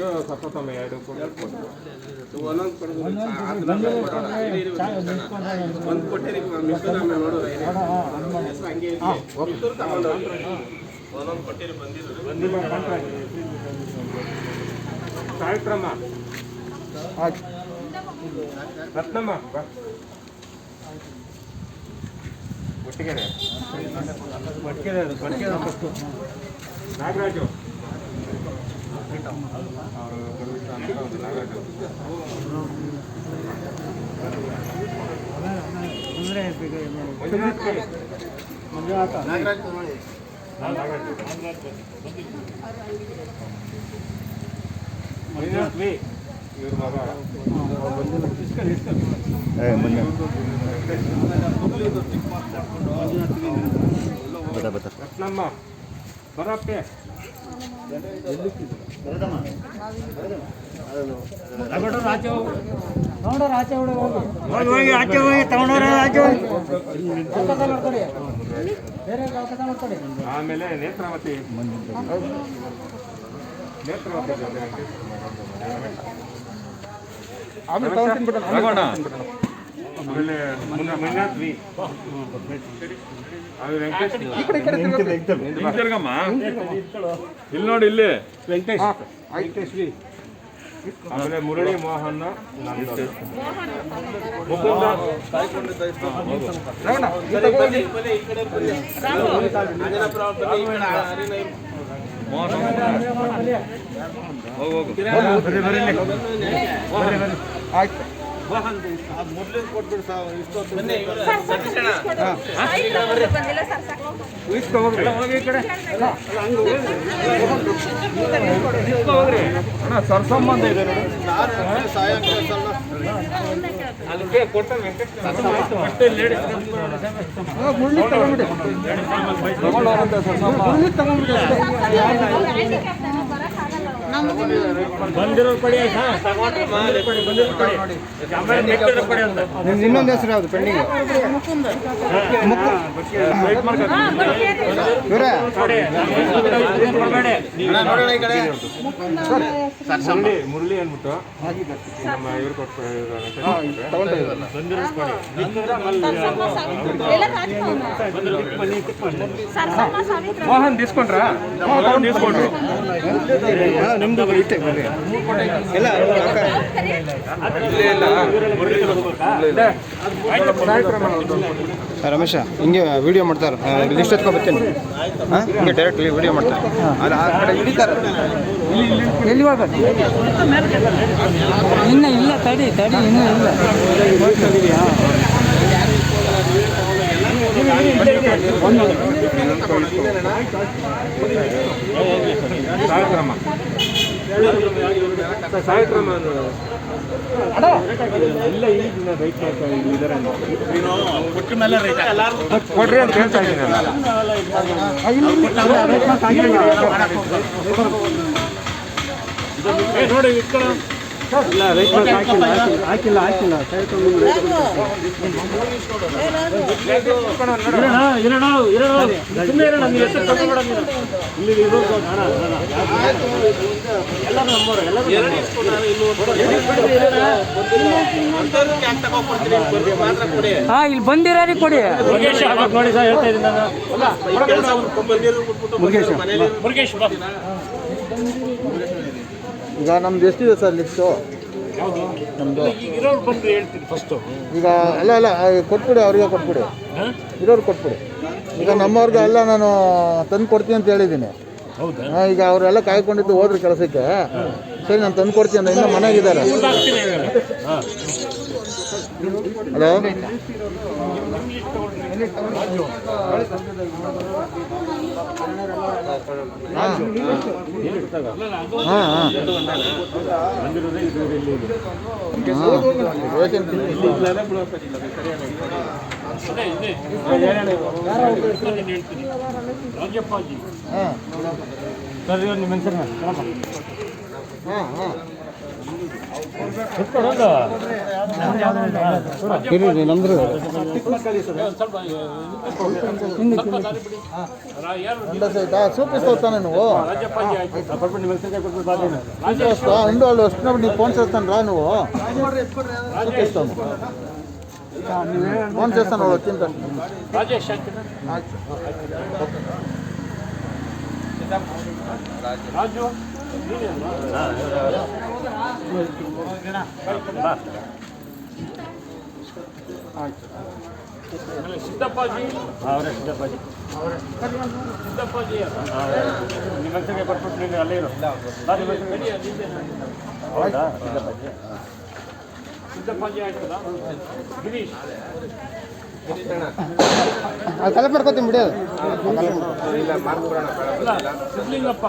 ಸತತಮ ಎರಡು ಕಾರ್ಯಕ್ರಮ ರತ್ನಮ್ಮ ನಾಗರಾಜು ರತ್ನಮ್ಮ ಬರಪ್ಪೆ ಆಮೇಲೆ ನೇತ್ರಾವತಿ ಆಮೇಲೆ ಇಲ್ಲಿ ನೋಡಿ ಇಲ್ಲಿ ವೆಂಕಟೇಶ್ ಆಮೇಲೆ ಮುರಳಿ ಮೋಹನ್ ಮುಕುಂದ ಆಯ್ತು ಮೊದಲೇ ಕೊಟ್ಬಿಡು ಸರ್ಸಂಬಂಧ ಇದೆ ಅದಕ್ಕೆ ಕೊಟ್ಟ ಬಂದಿರೋ ಪಡಿ ಇನ್ನೊಂದು ಹೆಸರು ಯಾವುದು ಪೆಂಡಿಂಗ್ ಮುರಳಿ ಅಂದ್ಬಿಟ್ಟು ನಮ್ಮ ಇವ್ರು ಮೋಹನ್ తీసుకుంటారా తీసుకుంటారు ನಿಮ್ದು ಇಷ್ಟೇ ಬರ್ರಿ ಎಲ್ಲ ರಮೇಶ ಹಿಂಗೆ ವಿಡಿಯೋ ಮಾಡ್ತಾರೆ ಲಿಸ್ಟ್ ಎತ್ಕೊ ಬರ್ತೀನಿ ಹಿಂಗೆ ಡೈರೆಕ್ಟ್ ವಿಡಿಯೋ ಮಾಡ್ತಾರೆ ಅದು ಆ ಕಡೆ ಹಿಡಿತಾರೆ ಎಲ್ಲಿ ಹೋಗ್ಬೇಕು ಇನ್ನೂ ಇಲ್ಲ ತಡಿ ಇನ್ನೂ ಇಲ್ಲ ಸಾಯಕ್ರಮ ಇಲ್ಲ ಈ ದಿನ ರೈಟ್ ಮಾಡ್ತಾ ಇದ್ದಾರೆ ಕೊಡ್ರಿ ಅಂತ ಹೇಳ್ತಾ ಇದ್ದೀನಿ ನೋಡಿ ಇಲ್ಲ ರೈಟ್ ಹಾಕಿಲ್ಲ ಇಲ್ಲಿ ಬಂದಿರಾರಿ ಕೊಡಿ ನೋಡಿ ಸರ್ ಹೇಳ್ತಾ ಇದ್ದೀನಿ ಮುರುಗೇಶ್ ಈಗ ನಮ್ದು ಎಷ್ಟಿದೆ ಸರ್ ಲಿಸ್ಟು ನಮ್ಮದು ಈಗ ಅಲ್ಲ ಕೊಟ್ಬಿಡಿ ಅವ್ರಿಗೆ ಕೊಟ್ಬಿಡಿ ಇರೋರು ಕೊಟ್ಬಿಡಿ ಈಗ ನಮ್ಮವ್ರಿಗೆ ಎಲ್ಲ ನಾನು ತಂದು ಕೊಡ್ತೀನಿ ಅಂತ ಹೇಳಿದ್ದೀನಿ ಈಗ ಅವರೆಲ್ಲ ಕಾಯ್ಕೊಂಡಿದ್ದು ಹೋದ್ರು ಕೆಲಸಕ್ಕೆ ಸರಿ ನಾನು ತಂದು ಕೊಡ್ತೀನಿ ಅಂತ ಇನ್ನೂ ಮನೆಗಿದ್ದಾರೆ ಹಲೋ ನಿಮ್ಮ ಹೆಸರು ನಮ್ದು చూపిస్తాను నువ్వు ఉండు వాళ్ళు వస్తున్నప్పుడు నీకు ఫోన్ చేస్తాను రా నువ్వు చూపిస్తాను ఫోన్ చేస్తాను వాళ్ళు వచ్చిన ರಾಜು ಸಿದ್ದಪ್ಪಾಜಿ ಅವರೇ ಸಿದ್ದಪ್ಪಾಜಿ ಸಿದ್ದಪ್ಪಾಜಿ ನಿಮ್ಮ ಹೆಸರಿಗೆ ಕೊಟ್ಬಿಟ್ಟು ನೀವು ಅಲ್ಲೇ ಇರೋ ಹೌದಾ ಸಿದ್ದಪ್ಪಾಜಿ ಸಿದ್ದಪ್ಪಾಜಿ ಆಯ್ತಲ್ಲ ಗಿರೀಶ್ ಕಲೆಕ್ಟ್ ಮಾಡ್ಕೋತೀನಿ ಬಿಡಿ ಸಿದ್ಲಿಂಗಪ್ಪ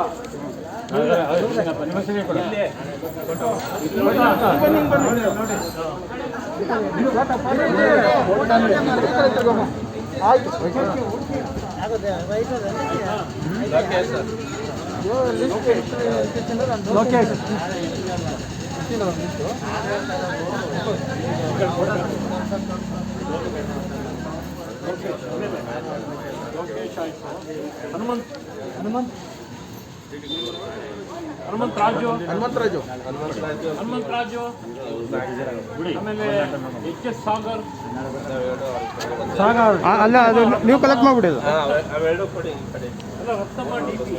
ನಿಮ್ಮ ಹೆಸರಿಗೆ ಕೊಡಿ ಹನುಮಂತರಾಜು ಆಮೇಲೆ ಎಚ್ ಎಸ್ ಸಾಗರ್ ಅಲ್ಲ ಅದು ನೀವು ಕಲೆಕ್ಟ್ ಮಾಡಿಬಿಡಿ ಅಲ್ಲ ರತ್ನಮ್ಮ ಡಿ ಪಿ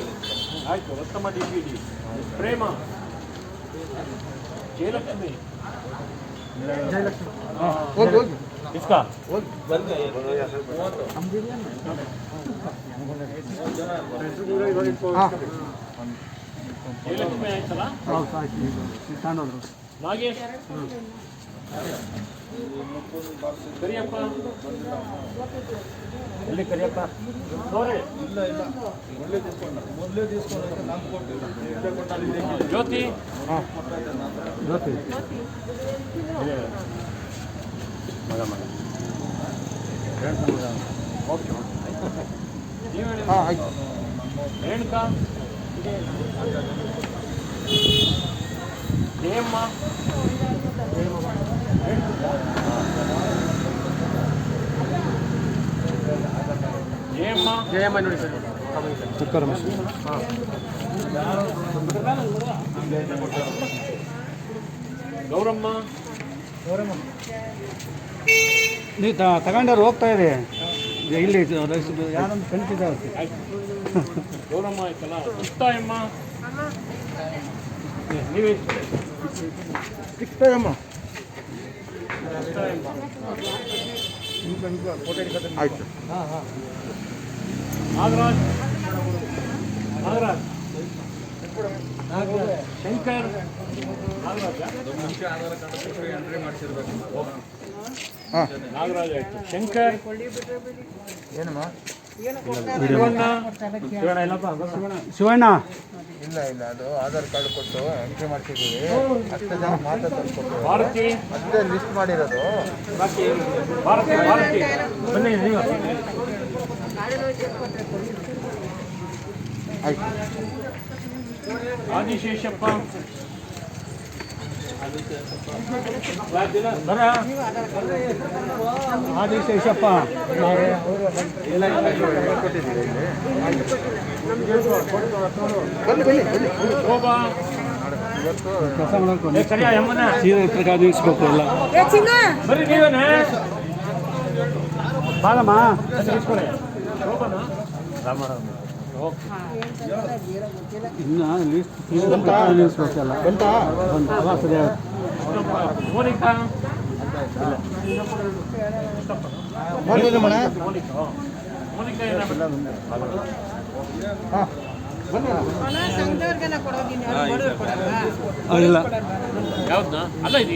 ಆಯ್ತು ರತ್ನಮ್ಮ ಡಿ ಪಿ ಡಿ ಪ್ರೇಮ ಜಯಲಕ್ಷ್ಮಿ ಹೋಗಿ ಹೋಗಿ ಇಸ್ಕಾ ಜಯಲಕ್ಷ್ಮಿ ಆಯ್ತಲ್ಲ ನಾಗೇಶ್ ಕರಿಯಪ್ಪ ಎಲ್ಲಿ ಕರಿಯಪ್ಪ ಜ್ಯೋತಿ ಜ್ಯೋತಿ ಮಗ ಓಕೆ ಹಾಂ ಆಯ್ತು ರೇಣುಕಾ ಜಯಮ್ಮ ಜಯಮ್ಮ ನೋಡಿ ಸರ್ ಗೌರಮ್ಮ ನೀವು ತಗೊಂಡವ್ರು ಹೋಗ್ತಾ ಇದೆ ಇಲ್ಲಿ ಯಾರೊಂದು ಕಣ್ತಿದ್ದಾರೆ ಗೌರಮ್ಮ ಆಯ್ತಲ್ಲ ಮುಕ್ತಾಯಮ್ಮ ನೀವೇ ಸಿಗ್ತಾಯಮ್ಮ ಆಯ್ತು ನಾಗರಾಜ್ ಶಂಕರ್ ನಾಗರಾಜ್ ಆಯ್ತು ಶಂಕರ್ ಏನಮ್ಮ ಶಿವಣ್ಣ ಇಲ್ಲ ಇಲ್ಲ ಅದು ಆಧಾರ್ ಕಾರ್ಡ್ ಕೊಟ್ಟು ಎಂಟ್ರಿ ಮಾಡ್ತಿದ್ದೀವಿ ಅಷ್ಟು ಜನ ಮಾತ್ರ ತಂದ್ಕೊಟ್ಟು ಭಾರತಿ ಅಷ್ಟೇ ಲಿಸ್ಟ್ ಮಾಡಿರೋದು ಭಾರತಿ ಬನ್ನಿ ನೀವು ಆಯ್ತು ಆದಿಶೇಷಪ್ಪ ಆದಿಶೇಷಪ್ಪ ಬನ್ನಿ ಬನ್ನಿ ಬನ್ನಿ ಶೋಭಾ ಇಸ್ಬೇಕು ಎಲ್ಲ ಬರ್ರಿ ನೀವೇನೆ ಬಾಳಮ್ಮ ಶೋಭನಾ ರಾಮರಾಮ ಇನ್ನು ಇಸ್ಬೇಕಲ್ಲ ಬಂತಾ ಅವಾಗ ಸರಿ ಮೋನಿಕಾ ಬಂದಿಲ್ಲ ಮನೆ ಮೋನಿಕಾ ಏನ ಹಾಂ ಬನ್ನಿ ಇಲ್ಲ ಯಾವ್ದನ್ನ ಅಲ್ಲ ಇದು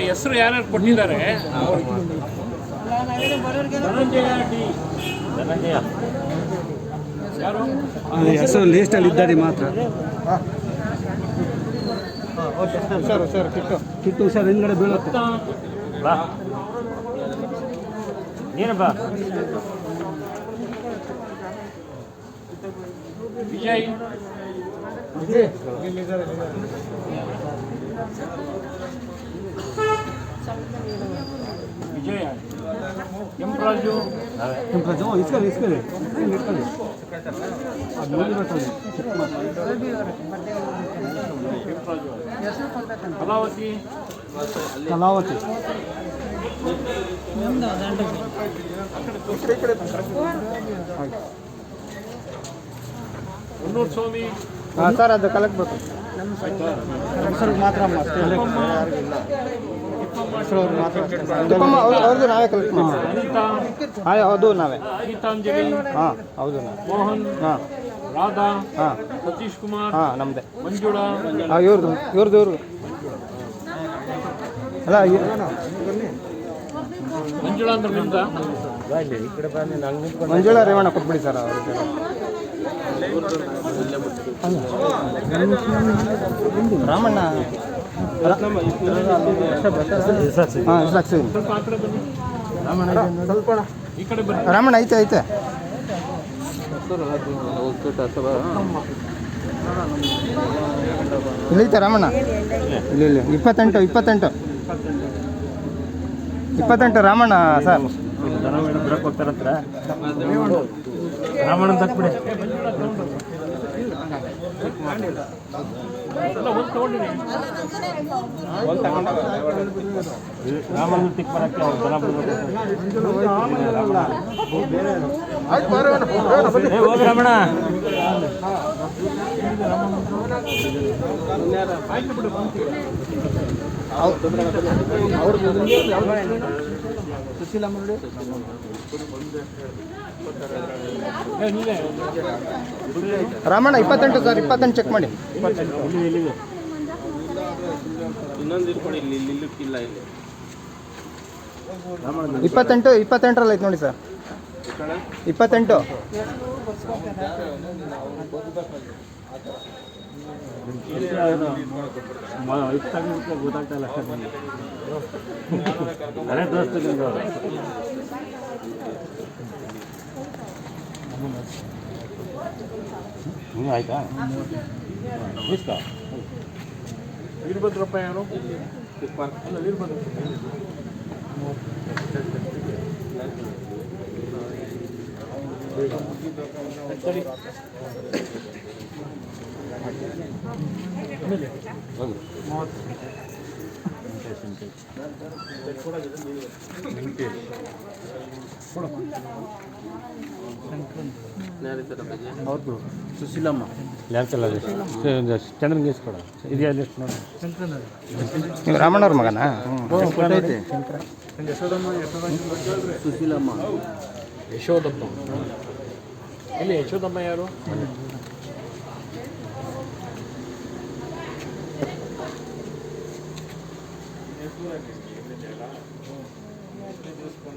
ಹೆಸರು ಯಾರ್ಯಾರು ಕೊಟ್ಟಿದ್ದಾರೆ ಧನಂಜಯ ಡಿ ಧನಂಜಯ ಯಾರು ಅದು ಹೆಸರು ಲೀಸ್ಟಲ್ಲಿ ಇದ್ದಾರೆ ಮಾತ್ರ ಹಾಂ okay sir sir Kittu sir ಹಿಂದ್ಗಡೆ ಬೀಳುತ್ತೆ ಬಾ ನೀನು ಬಾ ವಿಜಯ್ ವಿಜಯ ಕೆಂಪರಾಜು ಇಸ್ಕೊಳ್ಳಿ ಇಸ್ಕೊಳ್ಳಿ ಇಟ್ಕೊಳ್ಳಿ ಅದು ನೋಡಿ ಬರ್ತದೆ ಕೆಂಪರಾಜು ಕಲಾವತಿ ಕಲಾವತಿ ಹೊನ್ನೂರು ಸ್ವಾಮಿ ಹಾಂ ಸರ್ ಅದು ಕಲೆಕ್ಟ್ ಬೇಕು ಮಾತ್ರ ಅವ್ರದ್ದು ನಾವೇ ಕಲೆಕ್ಟ್ ಮಾಡಿ ಅನಿತಾ ಹೌದು ನಾವೇ ಗೀತಾಂಜಲಿ ಹಾಂ ಹೌದು ನಾವೇ ಮೋಹನ್ ಹಾಂ ರಾಧಾ ಹಾಂ ಸತೀಶ್ ಕುಮಾರ್ ಹಾಂ ನಮ್ಮದೇ ಮಂಜುಳಾ ಹಾಂ ಇವ್ರದ್ದು ಅಲ್ಲ ಮಂಜುಳಾ ಅಂದ್ರೆ ನಿಮ್ದ ಮಂಜುಳಾ ರೇವಣ್ಣ ಕೊಟ್ಬಿಡಿ ಸರ್ ಅವ್ರಿಗೆ ರಾಮಣ್ಣ ಹಾಂ ಸಾಕ್ಷಿ ಸ್ವಲ್ಪ ಆ ಕಡೆ ಬನ್ನಿ ಸ್ವಲ್ಪ ಈ ಕಡೆ ಬನ್ನಿ ರಾಮಣ್ಣ ಐತೆ ಐತೆ ಇಲ್ಲೈತೆ ರಾಮಣ್ಣ ಇಲ್ಲಿ 28 ರಾಮಣ್ಣ ಸರ್ ಬರಕ್ಕೆ ಹೋಗ್ತಾರಂತ್ರ ರಾಮಣ್ಣ ತಕ್ಬಿಡಿ ಎಲ್ಲ ಒಂದು ತಗೊಂಡಿರಿ ರಾಮಣ್ಣ ತಿಕ್ ಬರಕ್ಕೆ ಅವ್ರು ದನ ಬಿಡ್ಬೇಕು ಹೋಗಿ ರಾಮಣ್ಣ ರಾಮಣ್ಣ 28 ಸರ್ 28 ಚೆಕ್ ಮಾಡಿ ಇನ್ನೊಂದು ಇಟ್ಕೊಳ್ಳಿ ಇಲ್ಲಿ ಇಲ್ಲ ಇಲ್ಲಿ 28ರಲ್ಲಿ ಐತೆ ನೋಡಿ ಸರ್ 28 ಗೊತ್ತಾಗ್ತಾಯಿಲ್ಲ ಅದೇ ತೋರಿಸ್ತೀನಿ ನೀವು ಆಯ್ತಾ ವೀರಭದ್ರಪ್ಪ ಯಾರು ಅಲ್ಲ ವೀರಭದ್ರ ಅವ್ರದ್ದು ಸುಶೀಲಮ್ಮ ಲ್ಯಾಂಕಲ್ಲ ಚಂದ್ರನ್ ಗೀಸ್ಕೊಡ ಇದೆಯಾ ಲಿಸ್ಟ್ ನೋಡಿ ನೀವು ರಾಮಣ್ಣವ್ರ ಮಗನಾ ಸುಶೀಲಮ್ಮ ಯಶೋದಮ್ಮ ಎಲ್ಲಿ ಯಶೋದಮ್ಮ ಯಾರು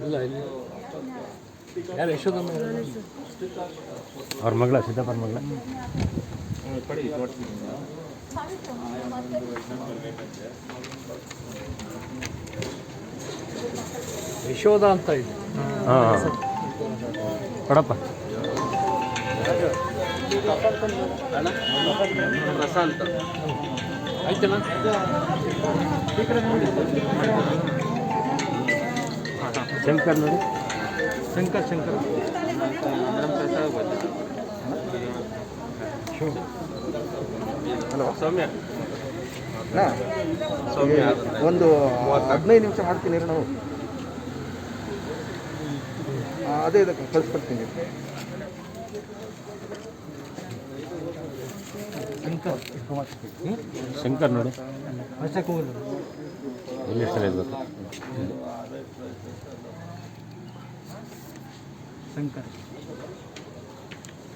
ಇಲ್ಲ ಇಲ್ಲಿ ಯಾರು ಯಶೋದಮ್ಮ ಅವ್ರ ಮಗಳ ಸಿದ್ದಪ್ಪನ ಮಗಳ ಯಶೋಧ ಅಂತ ಇದೆ ಹಾಂ ಕೊಡಪ್ಪ ಪ್ರಶಾಂತ್ ಆಯ್ತಲ್ಲ ಶಂಕರ್ ನೋಡಿ ಶಂಕರ್ ಹಲೋ ಸೌಮ್ಯ ಒಂದು 15 ನಿಮಿಷ ಮಾಡ್ತೀನಿ ನಾವು ಅದೇ ಇದಕ್ಕೆ ಕಳಿಸ್ಕೊಡ್ತೀನಿ ಶಂಕರ್ ನೋಡಿ ಎಲ್ಲಿ ಸ್ಥಳ ಇರ್ಬೇಕು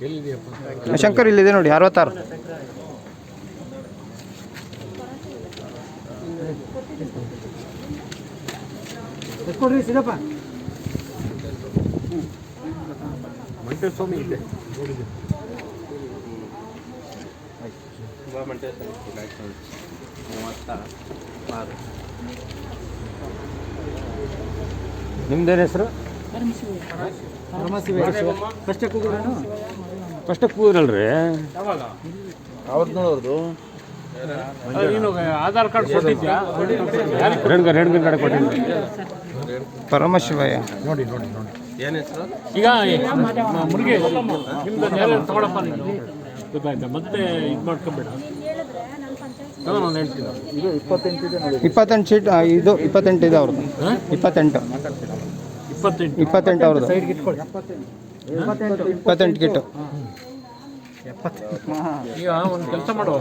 ಎಲ್ಲಿದೆಯಪ್ಪ ಶಂಕರ್ ಇಲ್ಲಿದೆ ನೋಡಿ 66 ಕೊಡ್ರಿ ಸಿದ್ದಪ್ಪ ಮಂಟೆ ಸ್ವಾಮಿ ಇದೆ ನಿಮ್ದೇನು ಹೆಸರು ಫಸ್ಟಕ್ಕೆ ಕೂದ್ರಲ್ರಿ ಯಾವಾಗ ಅವ್ರದ್ದು ನೀನು ಆಧಾರ್ ಕಾರ್ಡ್ ಕೊಟ್ಟಿದ್ಯಾ? ರೇಣುಗನ್ ಕಡೆ ಕೊಟ್ಟಿದ್ದೆ. ಪರಮಶಿವಯ್ಯ ಈಗ ಮುರುಗಿ ನಿಮ್ದು ನೇರ ತಗೊಳಪ್ಪ ನೀನು, ಗೊತ್ತಾಯ್ತಾ? ಮತ್ತೆ ಇದು ಮಾಡ್ಕೊಂಬೇಡ. ನಾನು ಹೇಳ್ತೀನಿ. ಇದು 28 ಇದೆ ನೋಡಿ. 28 ಶೀಟ್ ಇದು 28 ಇದೆ ಅವ್ರದ್ದು. 28 ಅವ್ರದ್ದು. 28 ಕಿಟ್ಟು. ಈಗ ಒಂದು ಕೆಲಸ ಮಾಡುವ,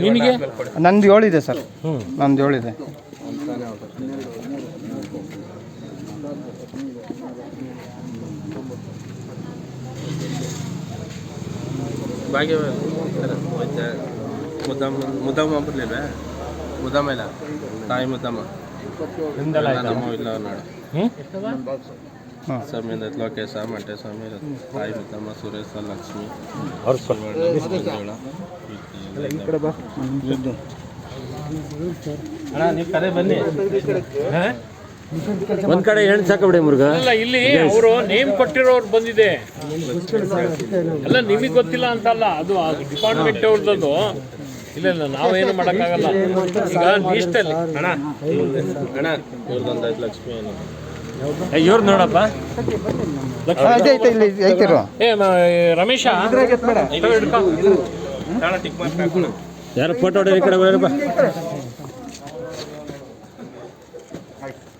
ನಿನಗೆ ನಂದು 7 ಇದೆ ಸರ್. ನಂದು 7 ಇದೆ. ಮುದ್ದಮ್ಮ ಮುದ್ದಮ್ಮ ಇಲ್ಲ ತಾಯಿ ಮುದ್ದಮ್ಮ ನಮ್ಮ ಇಲ್ಲ ನಾಡು ಸ್ವಾಮಿ ಲೋಕೇಶ ಮಂಟೆ ಸ್ವಾಮಿ ತಾಯಿ ಮುದ್ದಮ್ಮ ಸುರೇಶ ಲಕ್ಷ್ಮಿ ನೀವು ಕರೆ ಬನ್ನಿ. ಒಂದ್ ಕಡೆ ಹೆಣ್ಣು ಸಾಕಬಿಡಿ ಮುರುಗ. ಅಲ್ಲ, ಇಲ್ಲಿ ಅವರು ನೇಮ್ ಕೊಟ್ಟಿರೋರು ಬಂದಿದೆ. ಎಲ್ಲ ನಿಮಗೆ ಗೊತ್ತಿಲ್ಲ ಅಂತಲ್ಲ, ಅದು ಡಿಪಾರ್ಟ್ಮೆಂಟ್ ಅವ್ರದ್ದು. ಇಲ್ಲ ಇಲ್ಲ, ನಾವೇನು ಮಾಡೋಕ್ಕಾಗಲ್ಲ. ಈಗ ಲೀಸ್ಟಲ್ಲಿ ಇವ್ರದ್ದೊಂದು ಲಕ್ಷ್ಮಿ ಇವ್ರು ನೋಡಪ್ಪ, ಐತಿರು ಏ ರಮೇಶ ಯಾರು ಫೋಟೋ ಹೊಡೆಯೋದು ಈ ಕಡೆ ಬರಪ್ಪ.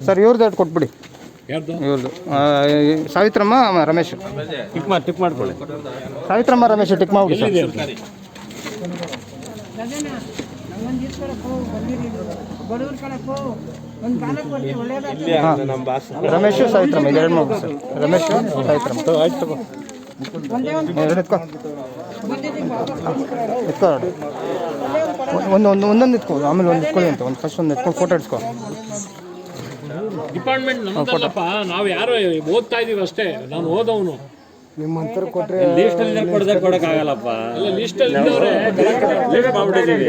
ಸರ್ ಇವ್ರದ್ದು ಕೊಟ್ಬಿಡಿ. ಯಾರ್ದು? ಇವ್ರದ್ದು ಸಾವಿತ್ರಮ್ಮ ರಮೇಶ್. ಟಿಕ್ ಮಾಡ್ಕೊಳ್ಳಿ. ಸಾವಿತ್ರಮ್ಮ ರಮೇಶ್ ಟಿಕ್ ಮಾಡ್ಬಿಡಿ ಸರ್. ರಮೇಶ್ ಸಾವಿತ್ರಮ್ಮ ಇದು 2 ಮಾಡ್ಬಿಡಿ ಸರ್. ರಮೇಶ್ ಸಾವಿತ್ರಮ್ಮ ಆಯ್ತು ತಗೋ. ಎತ್ಕೋ ಒಂದೊಂದು ಎತ್ಕೋ, ಆಮೇಲೆ ಒಂದು ಎತ್ಕೊಳ್ಳಿ ಅಂತ. ಒಂದು ಫಸ್ಟ್ ಒಂದು ಎತ್ಕೊಂಡು ಫೋಟೋ ಇಡ್ಸ್ಕೊ. ಡಿಪಾರ್ಟ್ಮೆಂಟ್ ನಮ್ದಲ್ಲಪ್ಪ, ನಾವು ಯಾರೋ ಓದ್ತಾ ಇದೀವಿ ಅಷ್ಟೇ. ನಾನು ಓದವನು. ಲೀಸ್ಟಲ್ಲಿ ಕೊಡೋಕ್ಕಾಗಲ್ಲಪ್ಪ. ಅಲ್ಲ, ಲೀಸ್ಟಲ್ಲಿ ಇದ್ದವ್ರೆ ಲೀಸ್ಟ್ ಮಾಡ್ಬಿಟ್ಟಿದ್ದೀವಿ.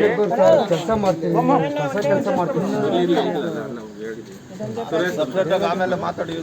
ಆಮೇಲೆ ಮಾತಾಡಿ.